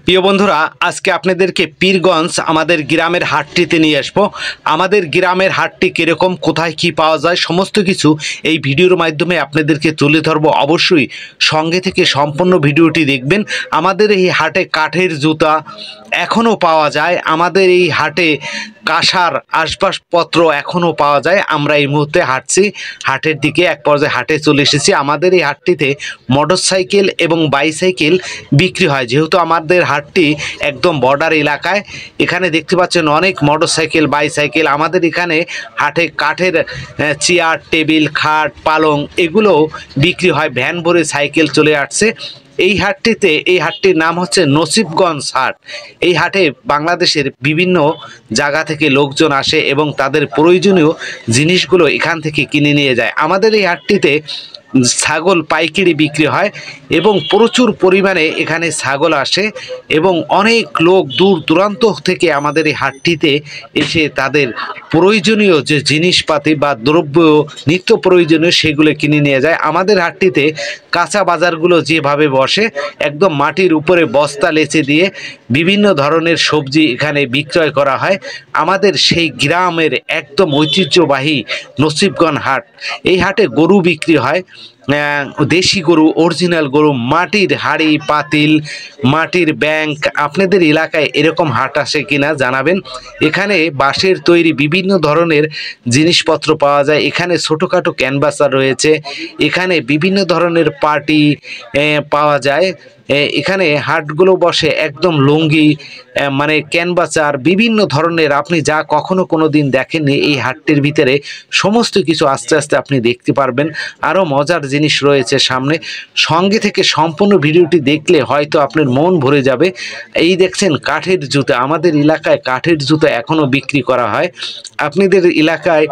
প্রিয় বন্ধুরা, আজকে আপনাদেরকে পীরগঞ্জ আমাদের গ্রামের হাটটিতে নিয়ে আসবো। আমাদের গ্রামের হাটটি কীরকম, কোথায় কি পাওয়া যায়, সমস্ত কিছু এই ভিডিওর মাধ্যমে আপনাদেরকে তুলে ধরবো। অবশ্যই সঙ্গে থেকে সম্পূর্ণ ভিডিওটি দেখবেন। আমাদের এই হাটে কাঠের জুতা এখনও পাওয়া যায়। আমাদের এই হাটে কাঁসার আসবাবপত্র এখনও পাওয়া যায়। আমরা এই মুহূর্তে হাঁটছি হাটের দিকে, এক পর্যায়ে হাটে চলে এসেছি। আমাদের এই হাটটিতে মোটরসাইকেল এবং বাইসাইকেল বিক্রি হয়। যেহেতু আমাদের হাটটি একদম বর্ডার এলাকায়, এখানে দেখতে পাচ্ছেন অনেক মোটরসাইকেল বাইসাইকেল। আমাদের এখানে হাটে কাঠের চেয়ার টেবিল খাট পালং এগুলো বিক্রি হয়। ভ্যান ভরে সাইকেল চলে আসছে এই হাটটিতে। এই হাটটির নাম হচ্ছে নসিবগঞ্জ হাট। এই হাটে বাংলাদেশের বিভিন্ন জায়গা থেকে লোকজন আসে এবং তাদের প্রয়োজনীয় জিনিসগুলো এখান থেকে কিনে নিয়ে যায়। আমাদের এই হাটটিতে ছাগল পাইকারি বিক্রি হয় এবং প্রচুর পরিমাণে এখানে ছাগল আসে এবং অনেক লোক দূর দূরান্ত থেকে আমাদের এই হাটটিতে এসে তাদের প্রয়োজনীয় যে জিনিসপাতি বা দ্রব্য নিত্য প্রয়োজনীয় সেগুলো কিনে নিয়ে যায়। আমাদের হাটটিতে কাঁচা বাজারগুলো যেভাবে বসে একদম মাটির উপরে বস্তা লেচে দিয়ে বিভিন্ন ধরনের সবজি এখানে বিক্রয় করা হয়। আমাদের সেই গ্রামের একদম ঐতিহ্যবাহী নসিবগঞ্জ হাট। এই হাটে গরু বিক্রি হয়, দেশি গরু, অরিজিনাল গরু, মাটির হাঁড়ি পাতিল, মাটির ব্যাংক। আপনাদের এলাকায় এরকম হাট আসে কিনা জানাবেন। এখানে বাঁশের তৈরি বিভিন্ন ধরনের জিনিসপত্র পাওয়া যায়। এখানে ছোটোখাটো ক্যানভাসার রয়েছে, এখানে বিভিন্ন ধরনের পার্টি পাওয়া যায়। এখানে হাটগুলো বসে একদম লুঙ্গি মানে ক্যানভাসার বিভিন্ন ধরনের, আপনি যা কখনো কোনো দিন দেখেননি এই হাটটির ভিতরে সমস্ত কিছু আস্তে আস্তে আপনি দেখতে পারবেন। আরও মজার জিনিস রয়েছে সামনে। সঙ্গে থেকে সম্পূর্ণ ভিডিওটি দেখলে হয়তো আপনার মন ভরে যাবে। এই দেখছেন কাঠের জুতা। আমাদের এলাকায় কাঠের জুতা এখনও বিক্রি করা হয়। আপনাদের এলাকায়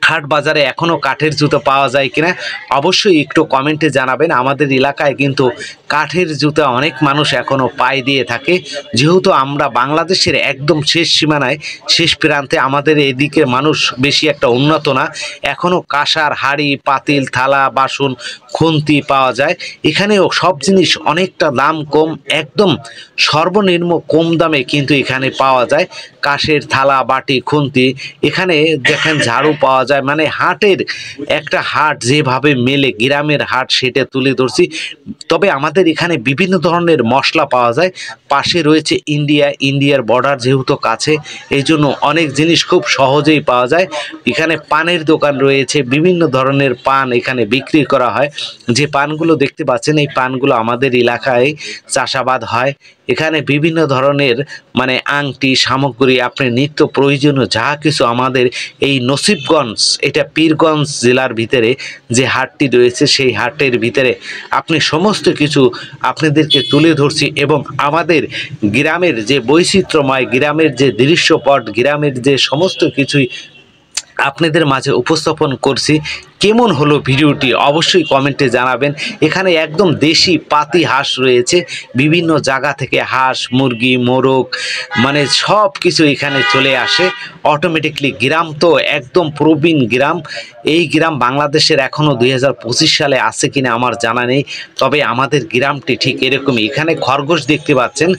হাট বাজারে এখনও কাঠের জুতো পাওয়া যায় কিনা অবশ্যই একটু কমেন্টে জানাবেন। আমাদের এলাকায় কিন্তু কাঠের জুতা অনেক মানুষ এখনও পায়ে দিয়ে থাকে। যেহেতু আমরা বাংলাদেশের একদম শেষ সীমানায়, শেষ প্রান্তে, আমাদের এদিকে মানুষ বেশি একটা উন্নত না। এখনও কাঁসার হাঁড়ি পাতিল থালা বাসন খুন্তি পাওয়া যায়। এখানেও সব জিনিস অনেকটা দাম কম, একদম সর্বনিম্ন কম দামে কিন্তু এখানে পাওয়া যায়। কাঁসের থালা বাটি খুন্তি, এখানে দেখেন ঝাড়ু পাওয়া যায়। মানে হাটের একটা হাট যেভাবে মেলে গ্রামের হাট সেটা তুলে ধরছি। তবে আমাদের এখানে বিভিন্ন ধরনের মশলা পাওয়া যায়। পাশে রয়েছে ইন্ডিয়ার বর্ডার যেহেতু কাছে, এই জন্য অনেক জিনিস খুব সহজেই পাওয়া যায়। এখানে পানের দোকান রয়েছে, বিভিন্ন ধরনের পান এখানে বিক্রি করা হয়। যে পানগুলো দেখতে পাচ্ছেন এই পানগুলো আমাদের এলাকায় চাষাবাদ হয়। এখানে বিভিন্ন ধরনের মানে আংটি সামগ্রী, আপনি নিত্য প্রয়োজনীয় যা কিছু আমাদের এই নসিবগঞ্জ, এটা পীরগঞ্জ জেলার ভিতরে যে হাটটি রয়েছে সেই হাটের ভিতরে আপনি সমস্ত কিছু আপনাদেরকে তুলে ধরছি এবং আমাদের গ্রামের যে বৈচিত্র্যময়, গ্রামের যে দৃশ্যপট, গ্রামের যে সমস্ত কিছুই আপনাদের মাঝে উপস্থাপন করছি। কেমন হলো ভিডিওটি অবশ্যই কমেন্টে জানাবেন। এখানে একদম দেশি পাতি হাঁস রয়েছে, বিভিন্ন জায়গা থেকে হাঁস মুরগি মোরগ মানে সব কিছু এখানে চলে আসে অটোমেটিকলি। গ্রাম তো একদম প্রবীণ গ্রাম। এই গ্রাম বাংলাদেশের এখনও 2025 সালে আছে কিনা আমার জানা নেই, তবে আমাদের গ্রামটি ঠিক এরকমই। এখানে খরগোশ দেখতে পাচ্ছেন।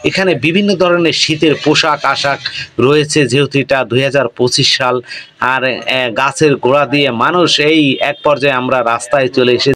এখানে বিভিন্ন ধরনের শীতের পোশাক আশাক রয়েছে, যেহেতু এটা 2025 সাল। আর গাছের গোড়া দিয়ে মানুষ, এই এক পর্যায়ে আমরা রাস্তায় চলে এসে